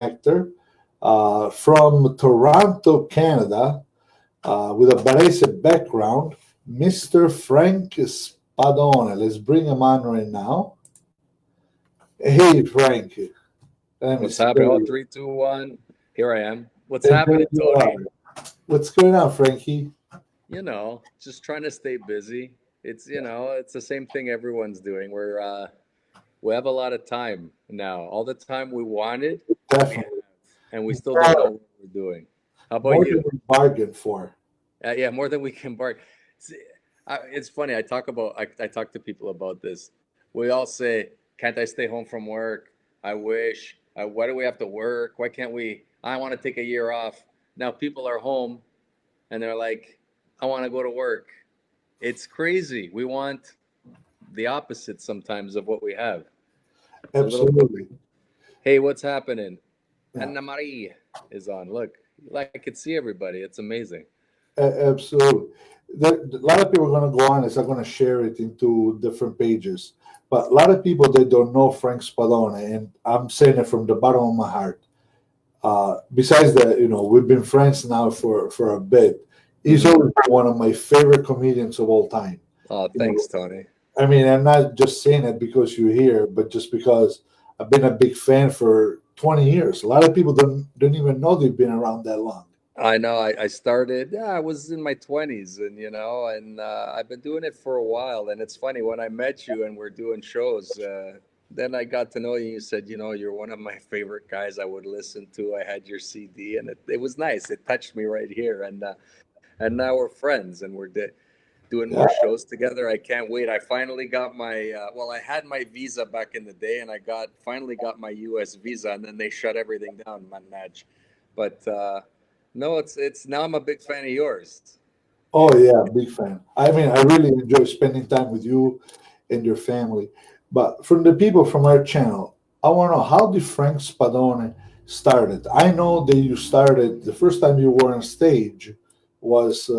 actor from Toronto, Canada, with a Barese background, Mr. Frank Spadone. Let's bring him on right now. Hey, Frank. Let me What's see. happening? Oh, three, two, one. Here I am. What's And there happening, you are. Tony? What's going on, Frankie? Just trying to stay busy. It's the same thing everyone's doing. We have a lot of time now. All the time we wanted, we have, Definitely. and we still don't know what we're doing. How about More than you? we bargained for. Yeah, more than we can bark. See, it's funny. I talk to people about this. We all say, "Can't I stay home from work? I wish. Why do we have to work? Why can't we? I want to take a year off." Now people are home and they're like, "I want to go to work." It's crazy. We want the opposite sometimes of what we have. A little. Absolutely. Hey, what's happening? Yeah. Anna Marie is on. Look, I could see everybody. It's amazing. Absolutely. A lot of people are going to go on this. I'm going to share it into different pages. But a lot of people, they don't know Frank Spadone, and I'm saying it from the bottom of my heart. Besides that, we've been friends now for a bit. He's Hmm. always been one of my favorite comedians of all time. Oh, You know, thanks, Tony. I mean, I'm not just saying it because you're here, but just because I've been a big fan for 20 years. A lot of people don't even know they've been around that long. I know. I started. Yeah, I was in my 20s, and I've been doing it for a while. And it's funny when I met you and we're doing shows. Then I got to know you. You said, you're one of my favorite guys I would listen to. I had your CD, and it was nice. It touched me right here. And now we're friends, and doing more Yeah, shows together. I can't wait. I finally got my. Well, I had my visa back in the day, and I got finally got my U.S. visa, and then they shut everything down, Manaj. But no, it's now I'm a big fan of yours. oh yeah, big fan. I mean, I really enjoy spending time with you and your family. But from the people from our channel, I want to know, how did Frank Spadone started? I know that you started the first time you were on stage was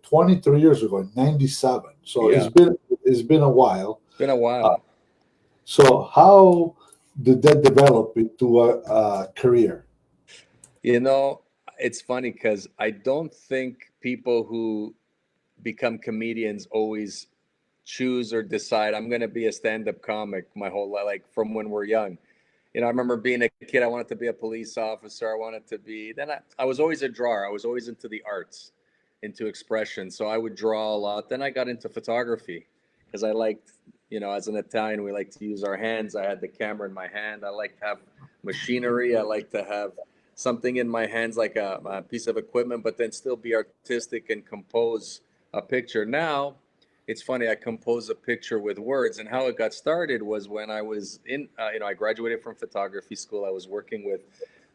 23 years ago in '97. So Yeah, it's been a while. it's been a Uh, while. so how did that develop into a career? You know, it's funny because I don't think people who become comedians always choose or decide I'm going to be a stand-up comic my whole life, like from when we're young. I remember being a kid, I wanted to be a police officer. I wanted to be, I was always a drawer. I was always into the arts, into expression. So I would draw a lot. Then I got into photography because I liked, as an Italian, we like to use our hands. I had the camera in my hand. I like to have machinery. I like to have something in my hands, like a piece of equipment, but then still be artistic and compose a picture. Now, it's funny, I compose a picture with words, and how it got started was when I was I graduated from photography school. I was working with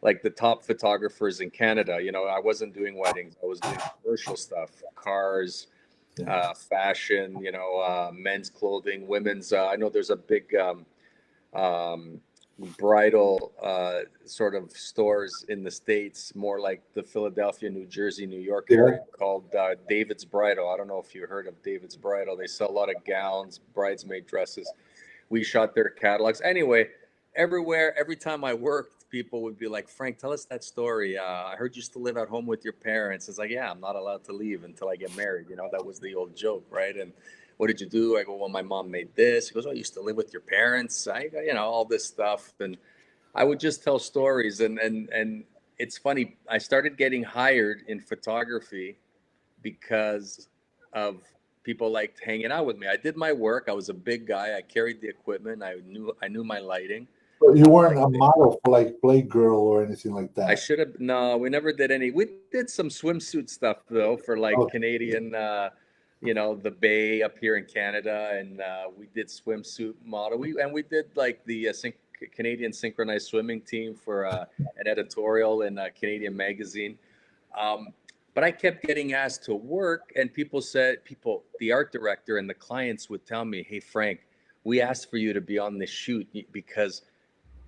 like the top photographers in Canada. I wasn't doing weddings, I was doing commercial stuff, cars, Yeah. fashion, men's clothing, women's. I know there's a big um, bridal sort of stores in the States, more like the Philadelphia, New Jersey, New York Yeah. area, called David's Bridal. I don't know if you heard of David's Bridal. They sell a lot of gowns, bridesmaid dresses. We shot their catalogs. Anyway, everywhere, every time I worked, people would be like, Frank, tell us that story. I heard you used to live at home with your parents. It's like, yeah, I'm not allowed to leave until I get married. That was the old joke, right? And what did you do? I go, well, my mom made this. He goes, oh, you used to live with your parents. I go, all this stuff. And I would just tell stories. And it's funny. I started getting hired in photography because of people liked hanging out with me. I did my work. I was a big guy. I carried the equipment. I knew my lighting. So you weren't Like a model for like Playgirl or anything like I that. should have. No, we never did any. We did some swimsuit stuff though for like Okay. Canadian, the Bay up here in Canada, and we did swimsuit model. We did like the Canadian synchronized swimming team for an editorial in a Canadian magazine. Um, but I kept getting asked to work, and the art director and the clients would tell me, "Hey, Frank, we asked for you to be on this shoot because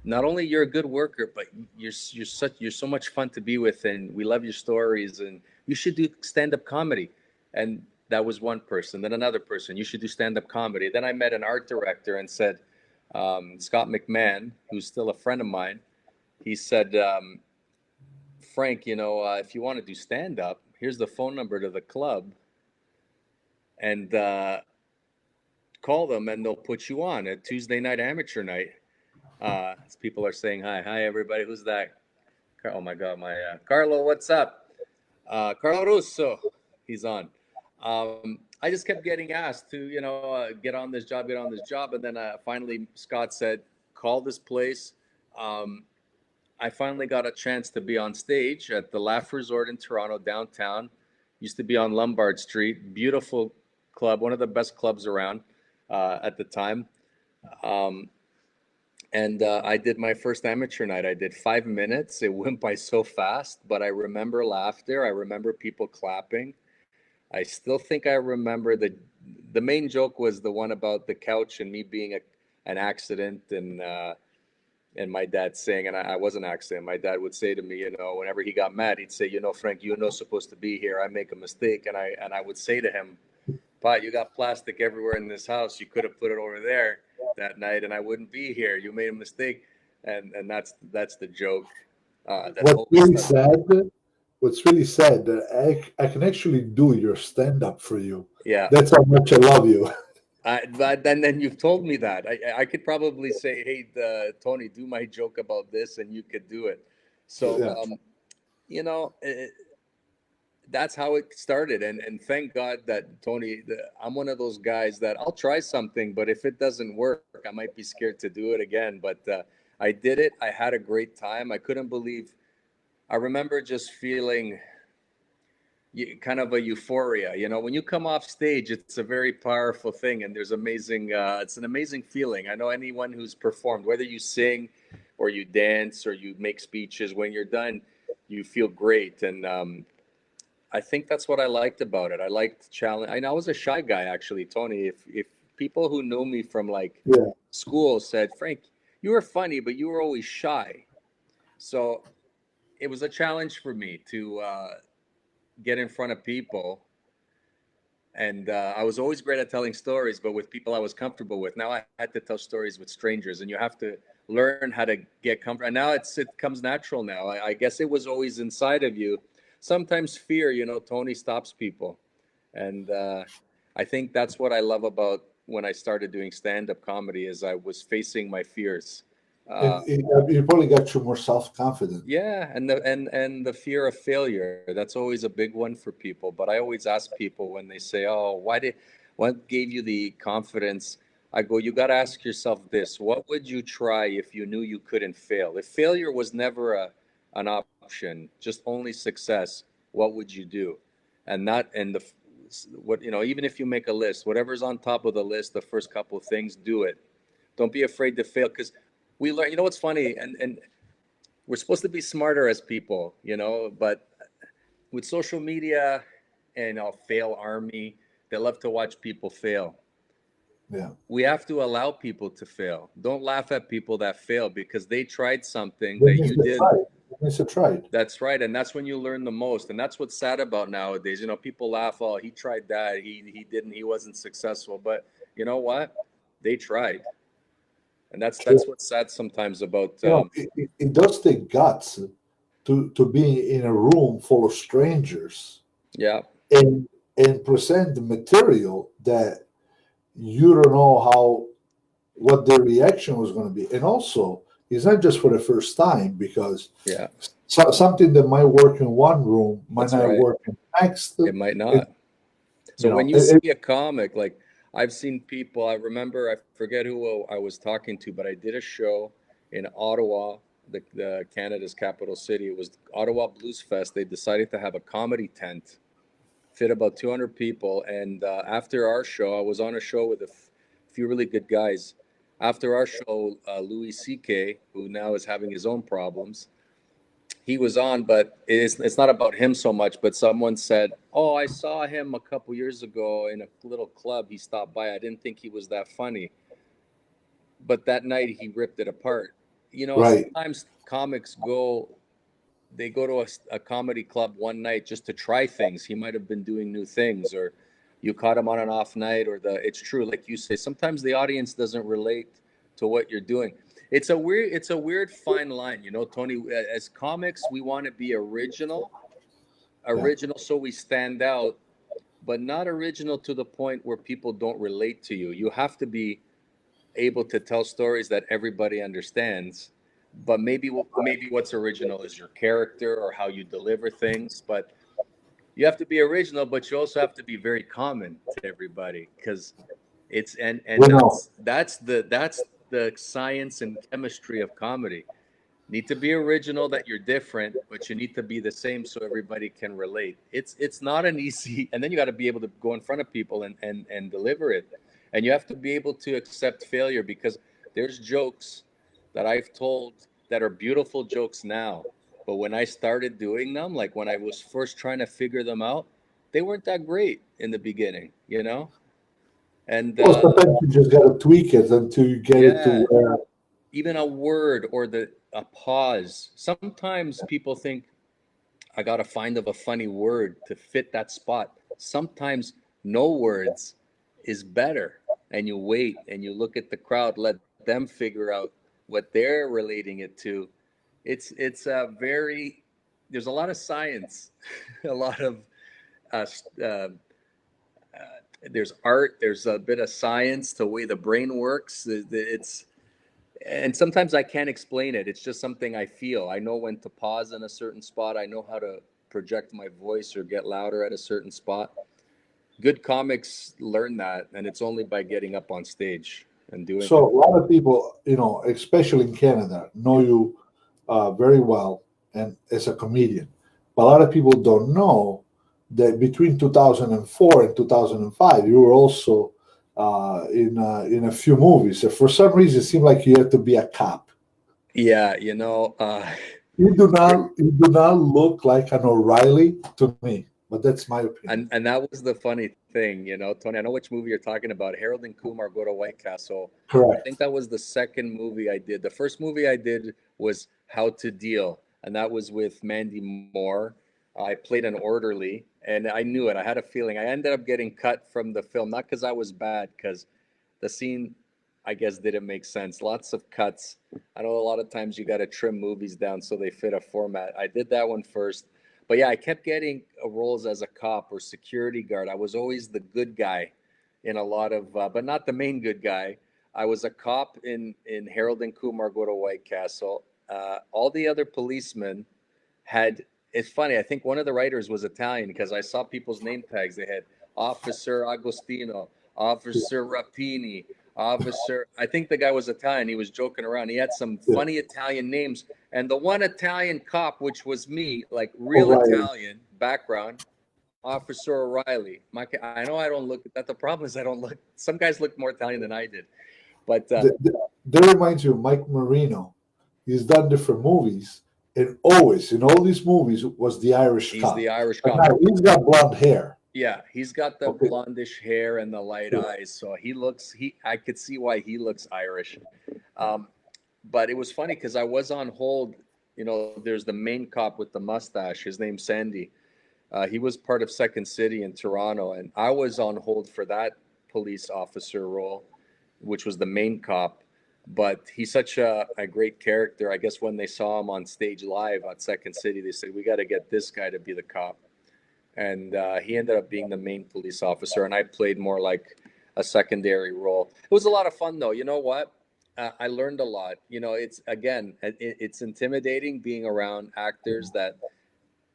not only you're a good worker, but you're so much fun to be with, and we love your stories, and you should do stand up comedy." And that was one person. Then another person, you should do stand up comedy. Then I met an art director and said, Scott McMahon, who's still a friend of mine. he said, Frank, if you want to do stand up, here's the phone number to the club, and call them, and they'll put you on at Tuesday night amateur night. As people are saying hi everybody, who's that? Oh my God, my Carlo, what's up? Carlo Russo, he's on. I just kept getting asked to, get on this job, and then finally Scott said, call this place. Um, I finally got a chance to be on stage at the Laugh Resort in Toronto, downtown. Used to be on Lombard Street. Beautiful club, one of the best clubs around at the time. Um, and I did my first amateur night. I did 5 minutes. It went by so fast, but I remember laughter. I remember people clapping. I still think I remember the main joke was the one about the couch and me being an accident, and my dad saying, and I was an accident. My dad would say to me, whenever he got mad, he'd say, Frank, you're not supposed to be here. I make a mistake, and I would say to him, Pa, you got plastic everywhere in this house. You could have put it over there that night, and I wouldn't be here. You made a mistake, and that's the joke. That's What's always really stuck. sad, what's really sad that I can actually do your stand up for you. Yeah. That's how much I love you. But then you've told me that I could probably say, hey, Tony, do my joke about this, and you could do it. So, Yeah. you know, eh, that's how it started, and thank God that Tony, I'm one of those guys that I'll try something, but if it doesn't work, I might be scared to do it again. But I did it. I had a great time. I couldn't believe. I remember just feeling kind of a euphoria. When you come off stage, it's a very powerful thing, and there's amazing. It's an amazing feeling. I know anyone who's performed, whether you sing, or you dance, or you make speeches, when you're done, you feel great. And I think that's what I liked about it. I liked challenge. I was a shy guy, actually, Tony. If people who knew me from like Yeah. school said, Frank, you were funny, but you were always shy. So it was a challenge for me to get in front of people. And I was always great at telling stories, but with people I was comfortable with. Now I had to tell stories with strangers, and you have to learn how to get comfortable. And now it comes natural now. I guess it was always inside of you. Sometimes fear, Tony, stops people, and I think that's what I love about when I started doing stand-up comedy is I was facing my fears. Uh, You probably got you more self confident. yeah, and the fear of failure, that's always a big one for people. But I always ask people when they say, "Oh, what gave you the confidence?" I go, "You got to ask yourself this: what would you try if you knew you couldn't fail? If failure was never an option, just only success, what would you do?" And not and the what even if you make a list, whatever's on top of the list, the first couple of things, do it. Don't be afraid to fail because we learn. You know what's funny? And we're supposed to be smarter as people, but with social media and fail army, they love to watch people fail. Yeah. We have to allow people to fail. Don't laugh at people that fail because they tried something That that means you they didn't. tried. That means they tried. That's right, and that's when you learn the most. And that's what's sad about nowadays. People laugh, oh, he tried that, he didn't, he wasn't successful. But you know what? They tried, and that's True. what's sad sometimes about. It does take guts to be in a room full of strangers Yeah, and present the material that you don't know how what their reaction was going to be. And also, it's not just for the first time because yeah, something that might work in one room might that's not right. work in the next. It might It, not. So you when know, you see a comic, like I've seen people, I remember, I forget who I was talking to, but I did a show in Ottawa, the Canada's capital city. It was Ottawa Blues Fest. They decided to have a comedy tent, fit about 200 people. And after our show, I was on a show with a few really good guys. After our show, Louis C.K., who now is having his own problems, he was on, but it's not about him so much. But someone said, "Oh, I saw him a couple years ago in a little club. He stopped by. I didn't think he was that funny, but that night he ripped it apart." right. Sometimes comics go to a comedy club one night just to try things. He might have been doing new things, or you caught him on an off night, or it's true, like you say. Sometimes the audience doesn't relate to what you're doing. it's a weird fine line, you know, Tony. As comics, we want to be original, Yeah. so we stand out, but not original to the point where people don't relate to you. You have to be able to tell stories that everybody understands. But maybe what's original is your character or how you deliver things. But you have to be original, but you also have to be very common to everybody, because it's and We know. that's the science and chemistry of comedy. Need to be original, that you're different, but you need to be the same so everybody can relate. It's not an easy, and then you got to be able to go in front of people and deliver it, and you have to be able to accept failure, because there's jokes that I've told that are beautiful jokes now, but when I started doing them, like when I was first trying to figure them out, they weren't that great in the beginning, you know. And Well, sometimes you just got to tweak it until you get it to yeah, where. even a word or the a pause. Sometimes people think I got to find of a funny word to fit that spot. Sometimes no words is better. And you wait and you look at the crowd, let them figure out what they're relating it to. It's a very there's a lot of science, a lot of uh, uh, there's art, there's a bit of science to the way the brain works. It's and sometimes I can't explain it. It's just something I feel. I know when to pause in a certain spot. I know how to project my voice or get louder at a certain spot. Good comics learn that, and it's only by getting up on stage and doing So it. a lot of people, especially in Canada, know you very well and as a comedian. But a lot of people don't know that between 2004 and 2005, you were also in a few movies. And for some reason, it seemed like you had to be a cop. Yeah, You do not look like an O'Reilly to me, but that's my opinion. and that was the funny thing, Tony. I know which movie you're talking about. Harold and Kumar Go to White Castle. I think Correct. that was the second movie I did. The first movie I did was How to Deal, and that was with Mandy Moore. I played an orderly, and I knew it. I had a feeling. I ended up getting cut from the film, not because I was bad, because the scene, I guess, didn't make sense. Lots of cuts. I know a lot of times you got to trim movies down so they fit a format. I did that one first. But yeah, I kept getting roles as a cop or security guard. I was always the good guy in a lot of, but not the main good guy. I was a cop in Harold and Kumar Go to White Castle. All the other policemen had. It's funny. I think one of the writers was Italian, because I saw people's name tags. They had Officer Agostino, Officer Rapini, Officer. I think the guy was Italian. He was joking around. He had some Yeah. funny Italian names, and the one Italian cop, which was me, like real O'Reilly. Italian background, Officer O'Reilly. I know I don't look. That the problem is I don't look. Some guys look more Italian than I did, but That reminds you of Mike Marino. He's done different movies, and always in all these movies was the Irish he's the cop. Irish But cop. now he's got blonde hair. Yeah, he's got the Okay, blondish hair and the light yeah, eyes, so he looks. He I could see why he looks Irish. yeah. Um, but it was funny because I was on hold. There's the main cop with the mustache. His name's Sandy. He was part of Second City in Toronto, and I was on hold for that police officer role, which was the main cop. But he's such a great character. I guess when they saw him on stage live at Second City, they said, "We got to get this guy to be the cop." And he ended up being the main police officer, and I played more like a secondary role. It was a lot of fun, though. You know what? I learned a lot. It's again, it's intimidating being around actors that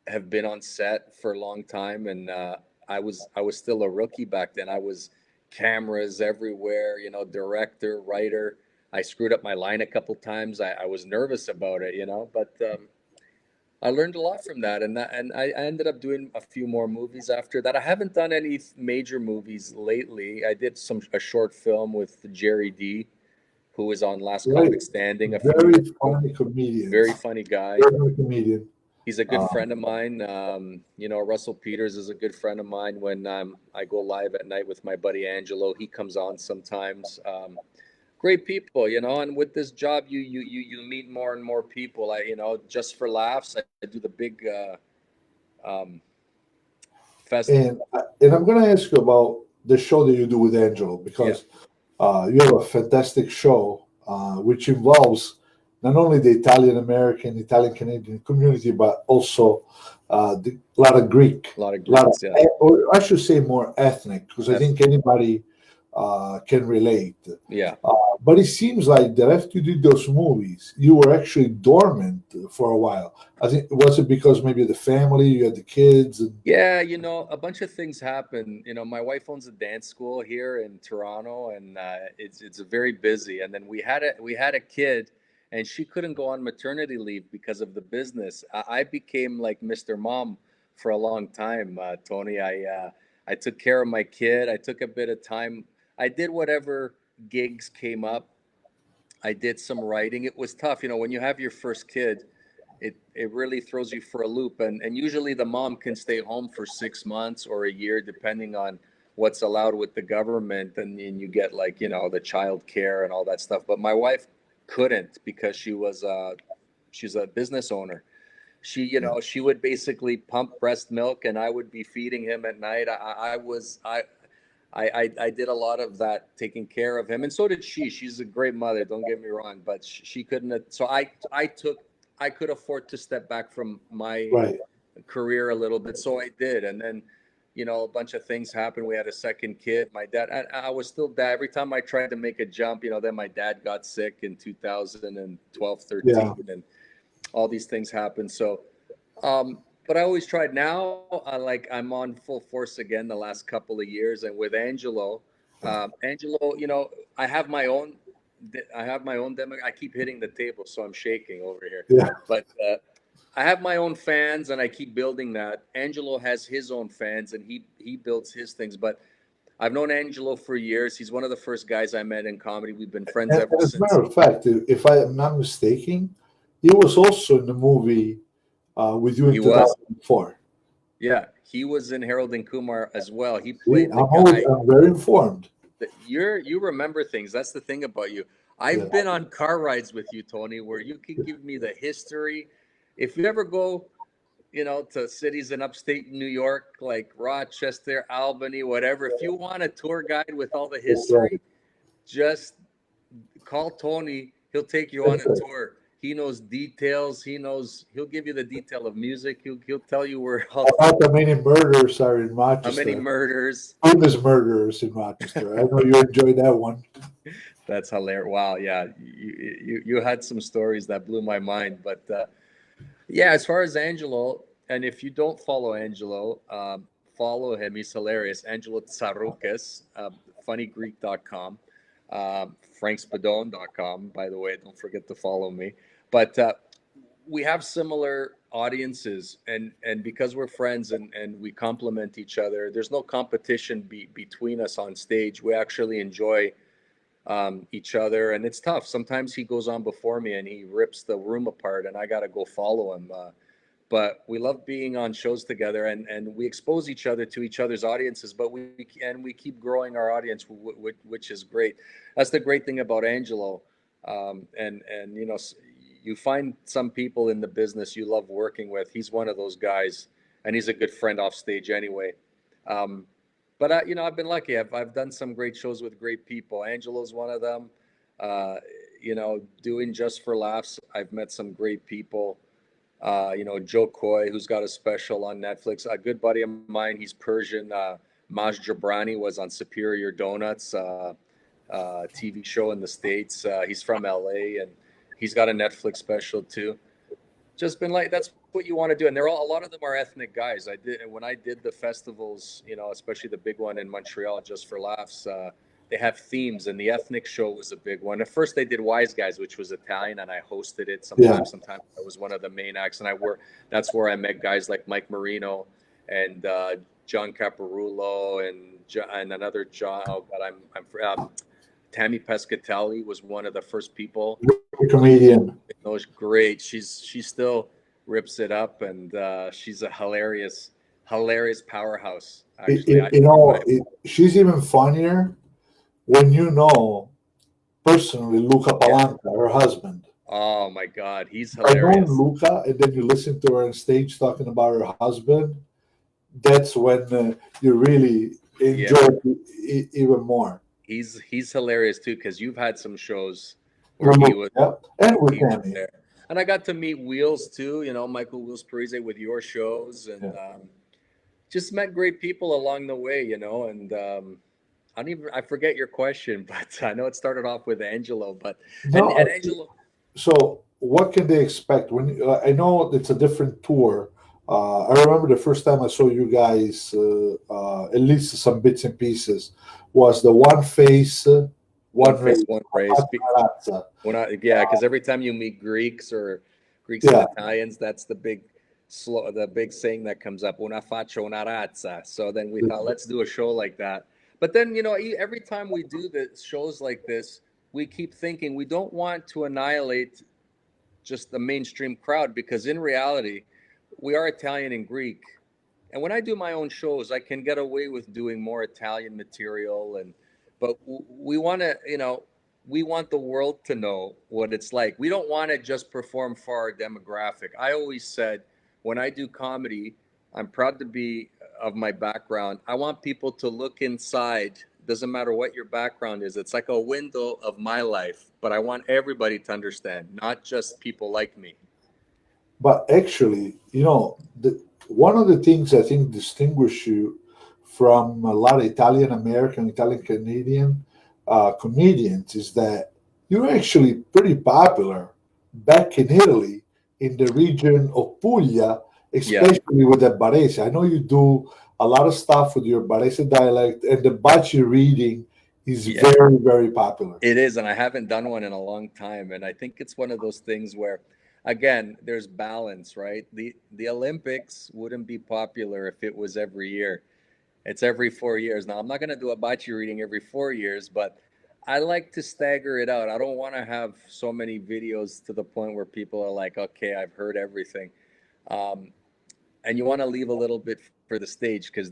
have been on set for a long time, and I was still a rookie back then. I was cameras everywhere, director, writer. I screwed up my line a couple times. I was nervous about it, but I learned a lot from that, and I ended up doing a few more movies after that. I haven't done any major movies lately. I did a short film with Jerry D, who was on Last Right. Comic Standing a few Very years ago. funny comedian. Very funny guy. Very funny comedian. He's a good Uh, friend of mine. Russell Peters is a good friend of mine. When I go live at night with my buddy Angelo, he comes on sometimes. Great people, and with this job, you meet more and more people. Just for laughs, I do the big um, festival. and I'm going to ask you about the show that you do with Angelo Yeah, because you have a fantastic show which involves not only the Italian American, Italian Canadian community, but also a lot of Greek, A lot of a lot of, Greeks, yeah. or I should say more ethnic, because I think anybody can relate. Yeah. But it seems like that after you did those movies, you were actually dormant for a while. I think was it because maybe the family, you had the kids, and Yeah, a bunch of things happen. My wife owns a dance school here in Toronto, and it's very busy. And then we had a kid, and she couldn't go on maternity leave because of the business. I became like Mr. Mom for a long time, Tony. I took care of my kid. I took a bit of time. I did whatever gigs came up. I did some writing. It was tough, when you have your first kid, it really throws you for a loop. And usually the mom can stay home for 6 months or a year, depending on what's allowed with the government, and you get like, the child care and all that stuff. But my wife couldn't because she's a business owner. yeah, She would basically pump breast milk, and I would be feeding him at night. I did a lot of that, taking care of him, and so did she. She's a great mother. Don't get me wrong, but she couldn't. So I could afford to step back from my right. career a little bit, so I did. And then, a bunch of things happened. We had a second kid. My dad, I was still dad. Every time I tried to make a jump, then my dad got sick in 2012, Yeah, 13, and all these things happened. So, but I always tried. Now, I'm on full force again the last couple of years, and with Angelo, I have my own. I have my own demo. I keep hitting the table, so I'm shaking over here. yeah. But I have my own fans, and I keep building that. Angelo has his own fans, and he builds his things. But I've known Angelo for years. He's one of the first guys I met in comedy. We've been friends And ever as a since. matter of fact, if I am not mistaken, he was also in the movie with you He in was. 2004. Yeah, he was in Harold and Kumar as well. He See, played the guy. I'm very informed. You remember things. That's the thing about you. I've Yeah, been on car rides with you, Tony, where you can give me the history. If you ever go, to cities in upstate New York, like Rochester, Albany, whatever, if you want a tour guide with all the that's right. history, just call Tony. He'll take you on That's a right. tour. He knows details. He'll give you the detail of music. He'll tell you where all About the many murders are in how many Rochester. murders. Famous murderers in Rochester. I know you enjoyed that one. That's hilarious. Wow, yeah, you had some stories that blew my mind. But yeah, as far as Angelo, and if you don't follow Angelo, follow him. He's hilarious. Angelo Tsaroukas, funnygreek.com, frankspadone.com. By the way, don't forget to follow me. But we have similar audiences, and because we're friends and we complement each other, there's no competition between us on stage. We actually enjoy each other, and it's tough. Sometimes he goes on before me and he rips the room apart, and I got to go follow him. But we love being on shows together, and we expose each other to each other's audiences. But we keep growing our audience, which is great. That's the great thing about Angelo. And you find some people in the business you love working with. He's one of those guys, and he's a good friend off stage anyway. Um, but I've been lucky. I've done some great shows with great people. Angelo's one of them. Doing Just for Laughs, I've met some great people. Joe Coy, who's got a special on Netflix. A good buddy of mine, he's Persian. Maj Jabrani was on Superior Donuts, TV show in the States. He's from LA, and he's got a Netflix special too. Just been like, that's what you want to do. And they're all, a lot of them are ethnic guys. When I did the festivals, especially the big one in Montreal, Just for Laughs. They have themes, and the ethnic show was a big one. At first, they did Wise Guys, which was Italian, and I hosted it Yeah. sometimes. Sometimes I was one of the main acts, and that's where I met guys like Mike Marino and John Caparulo and another John. Oh God, Tammy Pescatelli was one of the first people. Comedian. Those great. She still rips it up, and she's a hilarious powerhouse. Actually, She's even funnier when you know personally Luca yeah. Palanta, her husband. Oh my God, he's By knowing hilarious. Luca and then you listen to her on stage talking about her husband, that's when you really enjoy Yeah, it even more. he's hilarious too, because you've had some shows. where he was Yeah, and with he was Tammy. there. And I got to meet Wheels too, Michael Wheels Parise with your shows, and Yeah. just met great people along the way, and I forget your question, but I know it started off with Angelo, but No, and Angelo, so what can they expect when I know it's a different tour? I remember the first time I saw you guys, at least some bits and pieces, was the one face, one one face, race, one race. Razza. When yeah, because every time you meet Greeks and Yeah, Italians, that's the big saying that comes up. Una faccia, una razza. So then we thought, let's do a show like that. But then, every time we do the shows like this, we keep thinking we don't want to annihilate just the mainstream crowd, because in reality, we are Italian and Greek. And when I do my own shows, I can get away with doing more Italian material, but we want to, we want the world to know what it's like. We don't want to just perform for our demographic. I always said when I do comedy, I'm proud to be of my background. I want people to look inside. Doesn't matter what your background is. It's like a window of my life, but I want everybody to understand, not just people like me. but actually, one of the things I think distinguish you from a lot of Italian American, Italian Canadian comedians is that you're actually pretty popular back in Italy, in the region of Puglia, Yeah. especially with the Barese. I know you do a lot of stuff with your Barese dialect, and the Baci reading is Yeah. very, very popular. It is, and I haven't done one in a long time. And I think it's one of those things where, again, there's balance, right? The Olympics wouldn't be popular if it was every year. It's every 4 years. Now, I'm not going to do a bocce reading every 4 years, but I like to stagger it out. I don't want to have so many videos to the point where people are like, okay, I've heard everything. Um, and you want to leave a little bit for the stage, because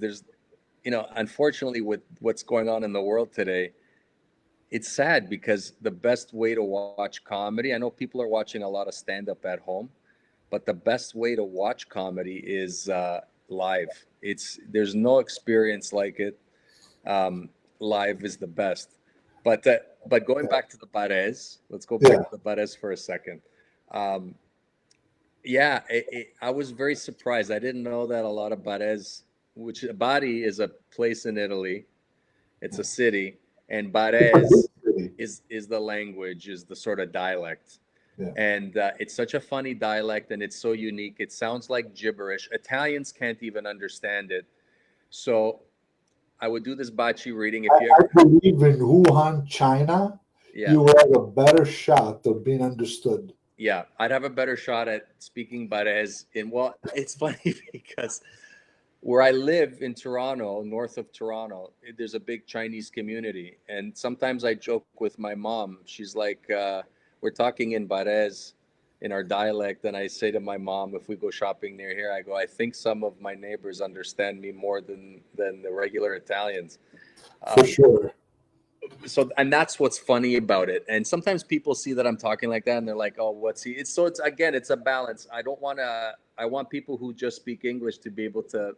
unfortunately, with what's going on in the world today, it's sad because the best way to watch comedy, I know people are watching a lot of stand up at home, but the best way to watch comedy is live. There's no experience like it. Um, Live is the best. But going back to the Barres, let's go back Yeah, to the Barres for a second. Um, yeah, I was very surprised. I didn't know that a lot of Barres, which Bari is a place in Italy, it's a city, and it's a big Barese city. is the language, is the sort of dialect, Yeah. and it's such a funny dialect, and it's so unique. It sounds like gibberish. Italians can't even understand it. So I would do this Bachi reading if you I ever. believe in Wuhan, China, Yeah, you will have a better shot of being understood. yeah, I'd have a better shot at speaking Barese. Well, it's funny because where I live in Toronto, north of Toronto, there's a big Chinese community. And sometimes I joke with my mom. She's like, we're talking in Barez in our dialect. And I say to my mom, if we go shopping near here, I go, I think some of my neighbors understand me more than the regular Italians. For Um, sure. and that's what's funny about it. And sometimes people see that I'm talking like that and they're like, oh, what's he? It's again, it's a balance. I want people who just speak English to be able to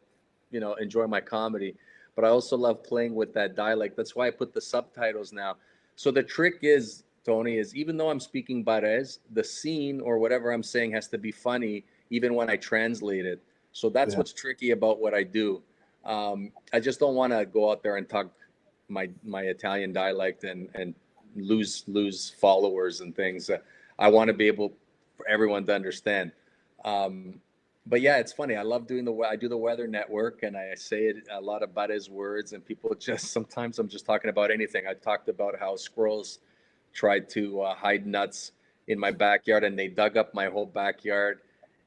enjoy my comedy, but I also love playing with that dialect. That's why I put the subtitles now. So the trick is, Tony, is even though I'm speaking Barez, the scene or whatever I'm saying has to be funny even when I translate it. So that's Yeah. what's tricky about what I do. I just don't want to go out there and talk my Italian dialect and lose followers and things. I want to be able for everyone to understand. Um, but yeah, it's funny. I love doing I do the Weather Network, and I say it a lot about his words, and people just sometimes I'm just talking about anything. I talked about how squirrels tried to hide nuts in my backyard, and they dug up my whole backyard.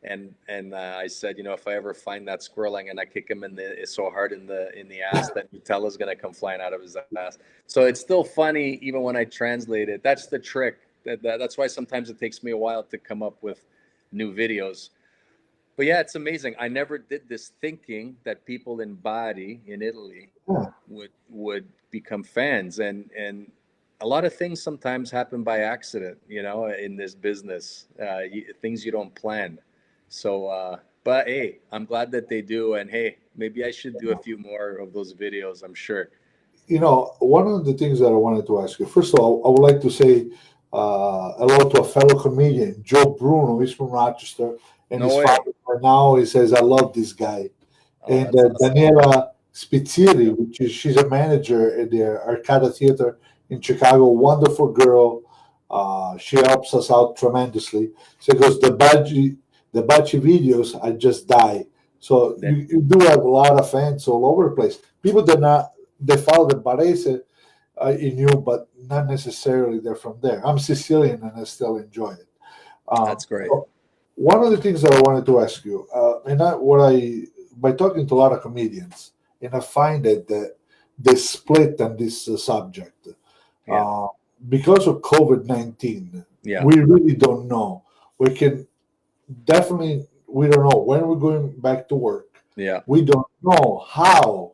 And I said, if I ever find that squirrel, I'm gonna kick him so hard in the ass that Nutella's gonna come flying out of his ass. So it's still funny even when I translate it. That's the trick. That's why sometimes it takes me a while to come up with new videos. But yeah, it's amazing. I never did this thinking that people in Bari in Italy Yeah. would become fans, and a lot of things sometimes happen by accident, in this business, things you don't plan. So, but hey, I'm glad that they do, and hey, maybe I should do a few more of those videos. I'm sure. One of the things that I wanted to ask you, first of all, I would like to say hello to a fellow comedian, Joe Bruno. He's from Rochester, and No his way. father right now he says, "I love this guy." Oh, And that's awesome. Daniela Yeah. Spitzieri, which is she's a manager at the Arcada Theater in Chicago. Wonderful girl. She helps us out tremendously. So because the Bachi videos, I just die. So That, you do have a lot of fans all over the place. People that not they follow the Barese in you, but not necessarily they're from there. I'm Sicilian and I still enjoy it. that's great. So one of the things that I wanted to ask you, and I, what I by talking to a lot of comedians, and I find that they split on this subject Yeah. uh, because of COVID-19. Yeah. We really don't know. We can definitely we don't know when we're going back to work. Yeah. We don't know how,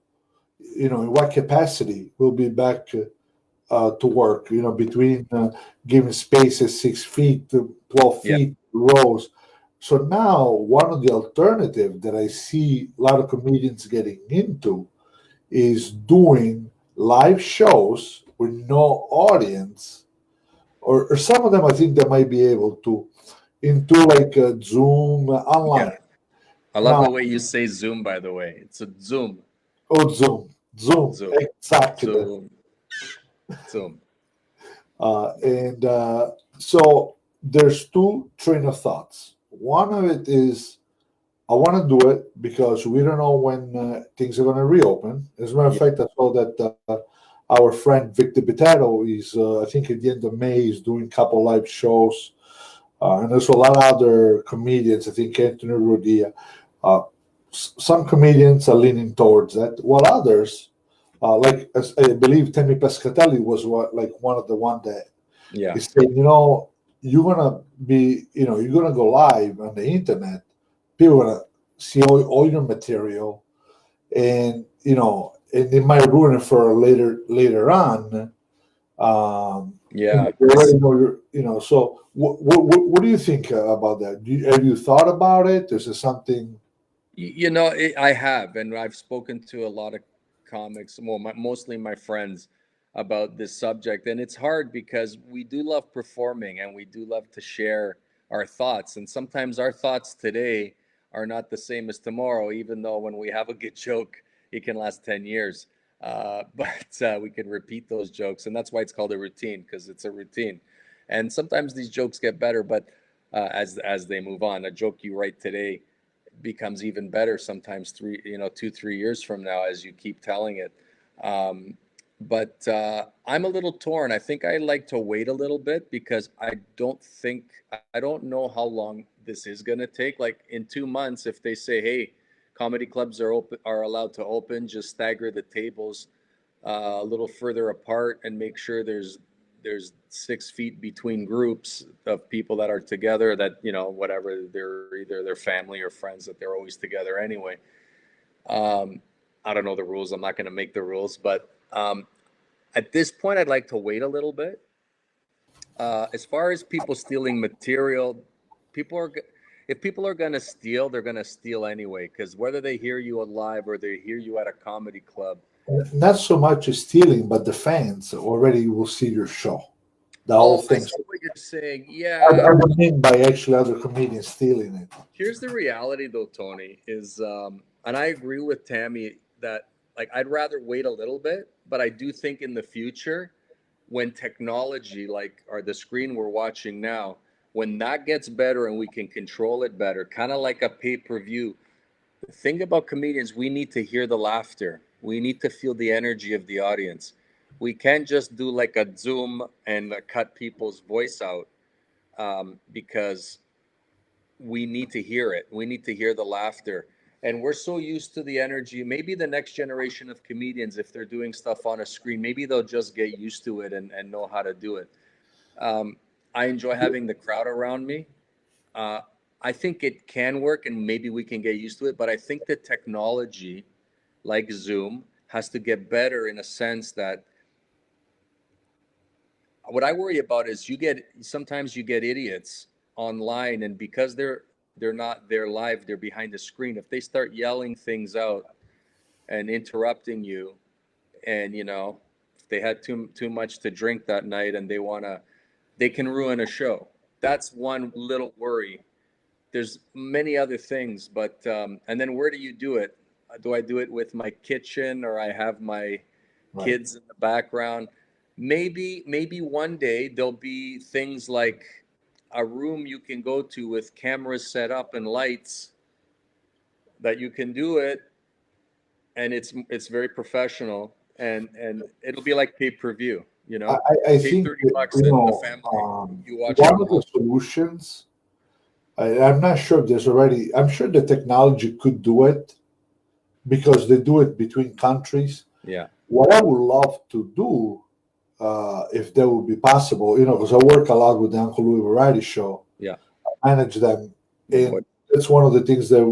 in what capacity we'll be back to work, between giving spaces 6 feet to 12 Yeah. feet rows. So now, one of the alternative that I see a lot of comedians getting into is doing live shows with no audience, or some of them I think they might be able to, into like a Zoom Yeah. online. I love Now, the way you say Zoom, by the way. It's a Zoom. oh, Zoom, Zoom. exactly. Zoom. Zoom. And so there's two train of thoughts. One of it is I want to do it because we don't know when things are going to reopen. As a matter of Yeah. fact, I saw that our friend Victor Bitato is, I think, at the end of May, is doing a couple live shows. And there's a lot of other comedians. I think Anthony Rodia. Uh, some comedians are leaning towards that, while others, like as I believe Temi Pescatelli was like one of the one that Yeah. is saying, you're gonna you're gonna go live on the internet. People are gonna see all your material, and and it might ruin it for later on. Yeah. They already know So, what do you think about that? Have you thought about it? Is it something? I have, and I've spoken to a lot of comics, well, mostly my friends, about this subject. And it's hard because we do love performing and we do love to share our thoughts. And sometimes our thoughts today are not the same as tomorrow, even though when we have a good joke, it can last 10 years. But we can repeat those jokes. And that's why it's called a routine, because it's a routine. And sometimes these jokes get better, but as they move on, a joke you write today becomes even better sometimes 2 3 years from now as you keep telling it. But I'm a little torn. I think I like to wait a little bit because I don't know how long this is going to take. Like in 2 months, if they say, hey, comedy clubs are allowed to open, just stagger the tables a little further apart and make sure there's 6 feet between groups of people that are together, that whatever, they're either their family or friends, that they're always together anyway. um, I don't know the rules. I'm not going to make the rules, but at this point I'd like to wait a little bit. As far as people stealing material, people are if people are going to steal, they're going to steal anyway, because whether they hear you live or they hear you at a comedy club. Not so much as stealing, but the fans already will see your show. The whole Oh, I thing. see what you're saying. I Yeah. don't mean by actually other comedians stealing it. Here's the reality, though, Tony, is, and I agree with Tammy that, like, I'd rather wait a little bit, but I do think in the future, when technology, like, or the screen we're watching now, when that gets better and we can control it better, kind of like a pay-per-view. The thing about comedians, we need to hear the laughter. We need to feel the energy of the audience. We can't just do like a Zoom and cut people's voice out, because we need to hear it. We need to hear the laughter. And we're so used to the energy. Maybe the next generation of comedians, if they're doing stuff on a screen, maybe they'll just get used to it and know how to do it. Um, I enjoy having the crowd around me. Uh, I think it can work and maybe we can get used to it. But I think the technology, like Zoom, has to get better in a sense that what I worry about is sometimes you get idiots online, and because they're not there live, they're behind the screen. If they start yelling things out and interrupting you, and if they had too much to drink that night and they want to they can ruin a show. That's one little worry. There's many other things, but and then where do you do it? Do I do it with my kitchen, or I have my Right. kids in the background? Maybe one day there'll be things like a room you can go to with cameras set up and lights that you can do it, and it's very professional, and it'll be like pay-per-view, you I, know. I Pay think that, $30 and the family, you watch it one at of the home. solutions, I'm not sure if there's already, I'm sure the technology could do it because they do it between countries. Yeah, What I would love to do, if that would be possible, because I work a lot with the Uncle Louis Variety Show, yeah. manage them, My boy. and that's one of the things that,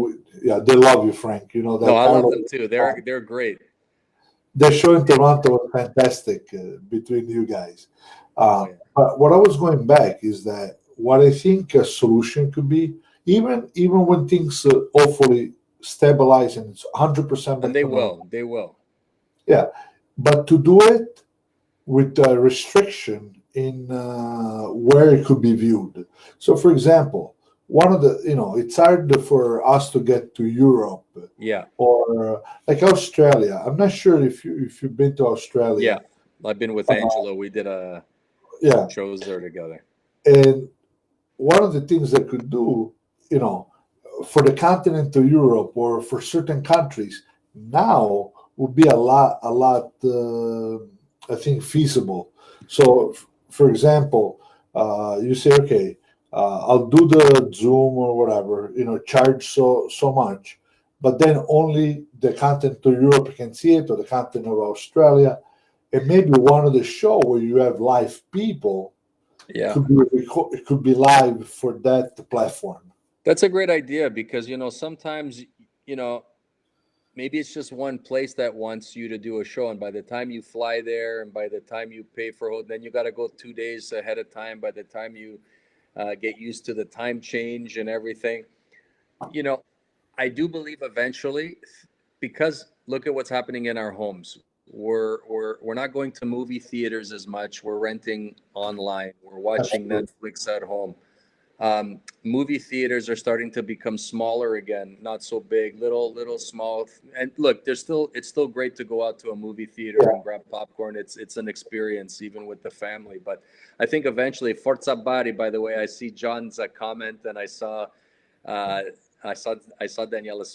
yeah, they love you, Frank. No, That I love Carlo, them too. They're great. the show in Toronto was fantastic between you guys. Oh yeah. But what I was going back is that what I think a solution could be, even when things hopefully stabilize and it's 100% And back they to normal. will. They will. Yeah, but to do it with a restriction in where it could be viewed. So, for example, one of the, it's hard for us to get to Europe Yeah. or like Australia. I'm not sure if you've been to Yeah. Australia. I've been with Uh, Angelo. We did yeah, shows there together. and one of the things they could do, you know, for the continent of Europe or for certain countries now would be a lot, I think, feasible. So, for example, you say, okay, I'll do the Zoom or whatever, charge so much, but then only the content of Europe can see it or the content of Australia, and maybe one of the show where you have live people Yeah. it could be live for that platform. That's a great idea because, sometimes, you know, maybe it's just one place that wants you to do a show. And by the time you fly there and by the time you pay for it, then you got to go 2 days ahead of time. By the time you get used to the time change and everything, you know, I do believe eventually, because look at what's happening in our homes. We're not going to movie theaters as much. We're renting online. We're watching Absolutely. Netflix at home. Movie theaters are starting to become smaller again, not so big, little small. And look, it's still great to go out to a movie theater Yeah, and grab popcorn. It's an experience even with the family. But I think eventually, Forza Bari. By the way, I see John's comment, and uh, I saw Daniela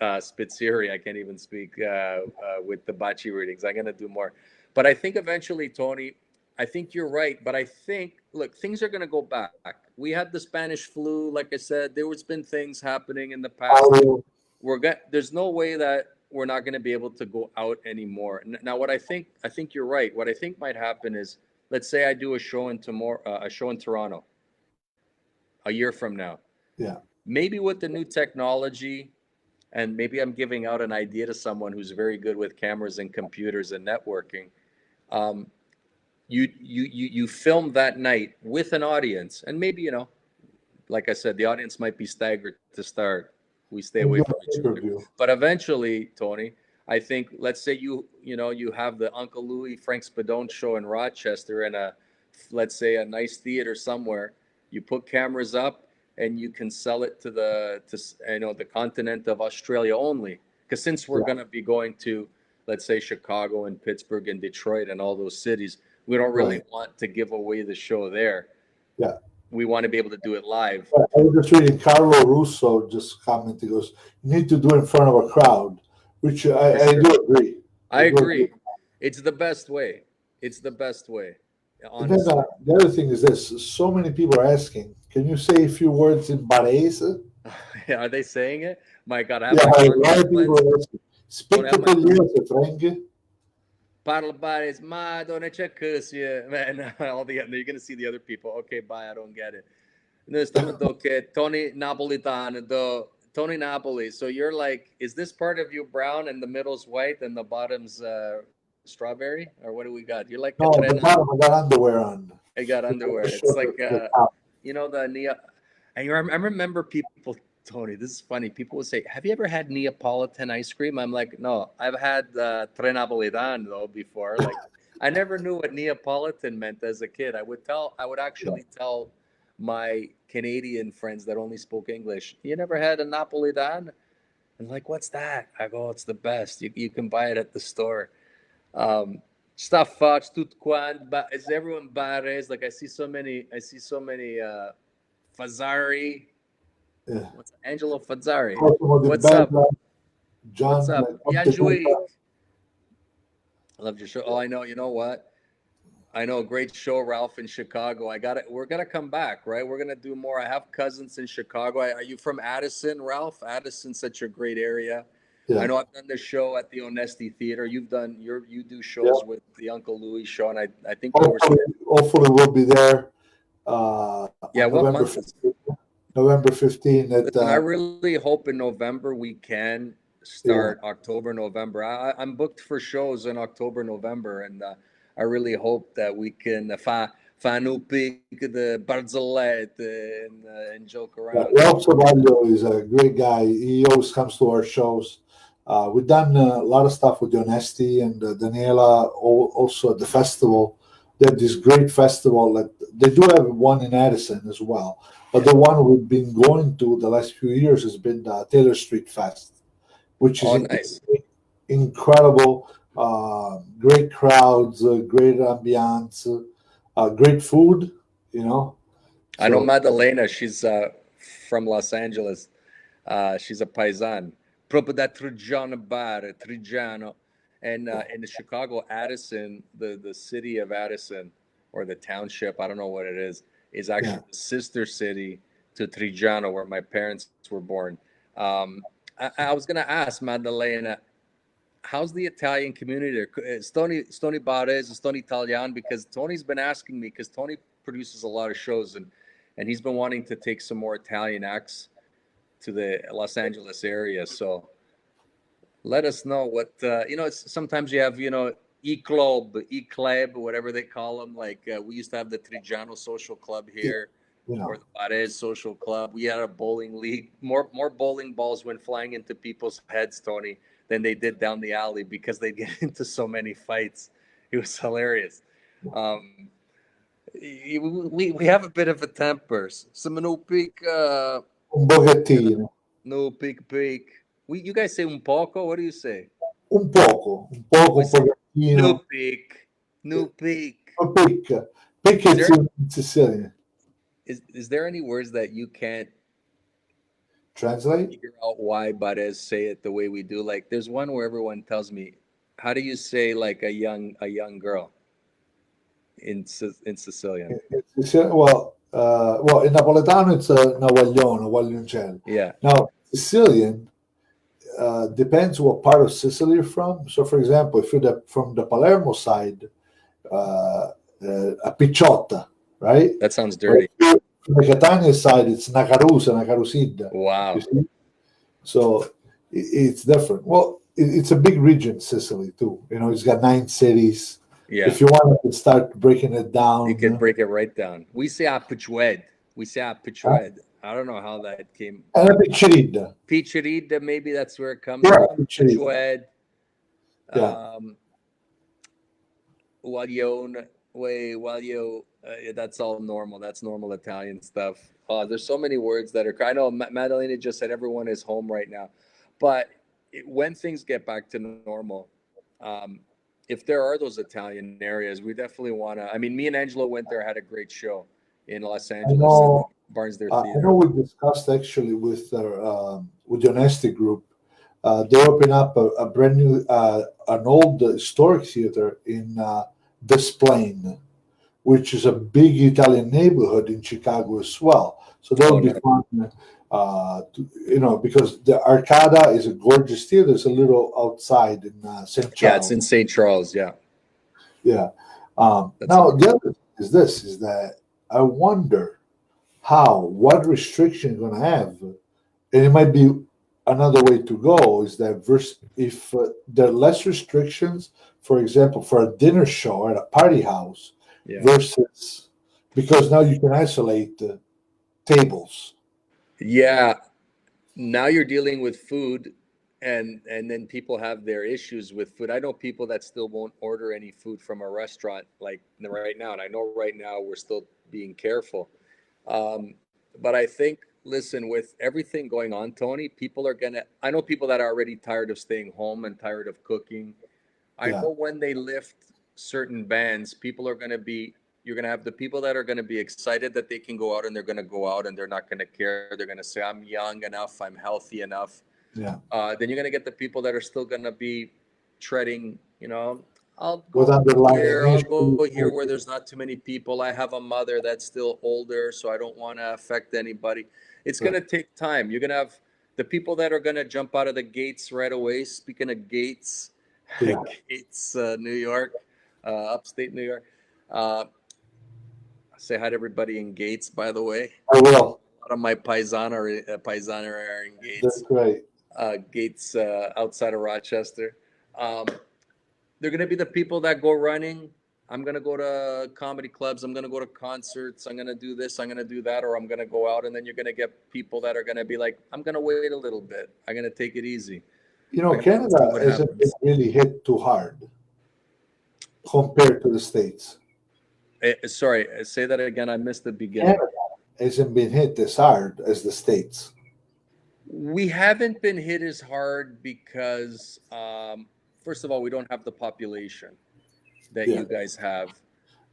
Spitzeri. I can't even speak with the Bachi readings. I'm gonna do more, but I think eventually, Tony, I think you're right. But I think, look, things are gonna go back. We had the Spanish flu, like I said. There was been things happening in the past. audio. There's no way that we're not gonna be able to go out anymore. Now, I think you're right. What I think might happen is, let's say I do a show in tomorrow, a show in Toronto, a year from now. Yeah, Maybe with the new technology, and maybe I'm giving out an idea to someone who's very good with cameras and computers and networking. Um, you film that night with an audience, and maybe, like I said, the audience might be staggered to start. We stay and away do from a each pay per other, view. but eventually, Tony, I think, let's say you have the Uncle Louis Frank Spadone show in Rochester in a, let's say, a nice theater somewhere. You put cameras up and you can sell it to the continent of Australia only. Because since we're Yeah, going to be going to, let's say, Chicago and Pittsburgh and Detroit and all those cities, we don't really right. want to give away the show there. Yeah. We want to be able to do it live. I was just reading Carlo Russo just commented. He goes, "You need to do it in front of a crowd," which For I sure. do agree. I I do agree. agree. It's the best way. It's the best way, And then honestly. the other thing is this: so many people are asking, "Can you say a few words in Barese?" Are they saying it? My God, I have Yeah, my a lot of contact people lens. are asking. Don't Speak have my pugliese, Frank. parla bares, ma don't check man. All the you're gonna see the other people. Okay, bye. I don't get it. No, estamos do que Tony Napolitan, the Tony Napoli. So you're like, is this part of you brown and the middle's white and the bottom's strawberry, or what do we got? You're like a No, the trena. bottom I got underwear on. I got underwear. The It's shirt, like the top. the Nia. I remember people, Tony. This is funny. People would say, "Have you ever had Neapolitan ice cream?" I'm like, "No, I've had Tre Napolitan though before." Like, I never knew what Neapolitan meant as a kid. I would Yeah, actually tell my Canadian friends that only spoke English, you never had a Napolitan? And like, what's that? I go, it's the best. You can buy it at the store. Sta faccio tutto quanto, but is everyone bares? Like I see so many Fazzari. yeah. What's Angelo Fazzari? Cosimo Di What's up? Bella, What's Gian up? Contenuta. Bianjuic. I loved your show. Oh, I know. You know what? I know a great show, Ralph, in Chicago. I got it. We're gonna come back, right? We're gonna do more. I have cousins in Chicago. Are you from Addison, Ralph? Addison's such a great area. I Yeah, know I've done the show at the Onesti Theater. You do yeah. shows with the Uncle Louis show, and I think you were. Hopefully we'll be there Yeah, on what November month is? 15th. November 15th at Listen, I really hope in November we can yeah. start October, November. I'm booked for shows in October, November, and I really hope that we can fanupik the Barzellette and joke Yeah, around. Ralph Sovaglio is a great guy. He always comes to our shows. We've done a lot of stuff with Onesti and Daniela, also at the festival. They have this great festival that they do have one in Addison as well. But Yeah. the one we've been going to the last few years has been the Taylor Street Fest, which is Oh, nice. incredible. Great crowds, great ambiance, great food, you know. I know So, Madalena. She's from Los Angeles. She's a paisan. Proprio da Trigiano Bar, Trigiano. And in the Chicago, Addison, the city of Addison, or the township, I don't know what it is yeah. actually the sister city to Trigiano, where my parents were born. I was going to ask Maddalena, how's the Italian community there? Stony Barres, Stony Italian, because Tony's been asking me, because Tony produces a lot of shows, and he's been wanting to take some more Italian acts to the Los Angeles area. So let us know what It's sometimes you have e club, whatever they call them. Like we used to have the Trigiano Social Club Yeah, here, you or know. the Pares Social Club. We had a bowling league. More bowling balls went flying into people's heads, Tony, than they did down the alley because they get into so many fights. It was hilarious. Um, we have a bit of a temper. Some no peak. Un pochettino, No, peak, peak. You guys say un poco? What do you say? un We say no pochettino. peak, no peak. A pick. Pick Is it's there in Sicilian. is there any words that you can't Translate? figure out why Bares say it the way we do? Like, there's one where everyone tells me, how do you say like a young girl in Sicilian? Well, in Napoletano it's a Nawaglione, Waglioncello. Yeah, Now, Sicilian depends what part of Sicily you're from. So, for example, if you're from the Palermo side, a picciotta, right? that sounds But if dirty. you're from the Catania side, it's Nacarusa, Nacarusidda. You Wow. see? So it's different. Well, it's a big region, Sicily, too. You know, it's got 9 cities. Yeah, If you want, I can start breaking it you could down. break it right down. We say apichued. We say Uh, apichued. I don't know how that came. and a piccerida. Piccerida, maybe that's where it comes Yeah, from. piccerida. Apichued. Yeah. Um, Guaglione, way, Guaglio, that's all normal. That's normal Italian stuff. There's so many words that are. I know Madalena just said everyone is home right now, but when things get back to normal, um, if there are those Italian areas, we definitely want to. I mean, me and Angelo went there, had a great show in Los I Angeles at the know. Barnsdale I know Theater. we discussed actually with the Honesty Group. They opened up a brand new, an old historic theater in Des Plaines, which is a big Italian neighborhood in Chicago as well. So that Oh, would be no. fun, because the Arcada is a gorgeous theater. It's a little outside in St. Yeah, it's Charles. in St. Charles. Yeah, Yeah. that's Now, the amazing. other thing is this, is that I wonder what restriction you're going to have. And it might be another way to go is that if there are less restrictions, for example, for a dinner show at a party house Yeah. versus because now you can isolate the tables. Yeah, now you're dealing with food and then people have their issues with food. I know people that still won't order any food from a restaurant like right now, and I know right now we're still being careful. But I think, listen, with everything going on, Tony, people are gonna. I know people that are already tired of staying home and tired of cooking. I Yeah. know when they lift certain bans, people are gonna be. You're gonna have the people that are gonna be excited that they can go out and they're gonna go out and they're not gonna care. They're gonna say, "I'm young enough. I'm healthy enough." Yeah. Then you're going to get the people that are still going to be treading, I'll With go underlying here, I'll go issues. here where there's not too many people. I have a mother that's still older, so I don't want to affect anybody. It's going Right. to take time. You're going to have the people that are going to jump out of the gates right away. Speaking of gates, Yeah. Gates, New York, upstate New York. Uh, say hi to everybody in Gates, by the way. I will. A lot of my paisana are in That's Gates. great. Gates outside of Rochester. Um, they're going to be the people that go running. I'm going to go to comedy clubs. I'm going to go to concerts. I'm going to do this. I'm going to do that. Or I'm going to go out. And then you're going to get people that are going to be like, I'm going to wait a little bit. I'm going to take it easy. I'm going to see Canada what hasn't been happens. really hit too hard compared to the States. Sorry, say that again. I missed the beginning. Canada hasn't been hit as hard as the States. We haven't been hit as hard because, first of all, we don't have the population that Yeah. you guys have.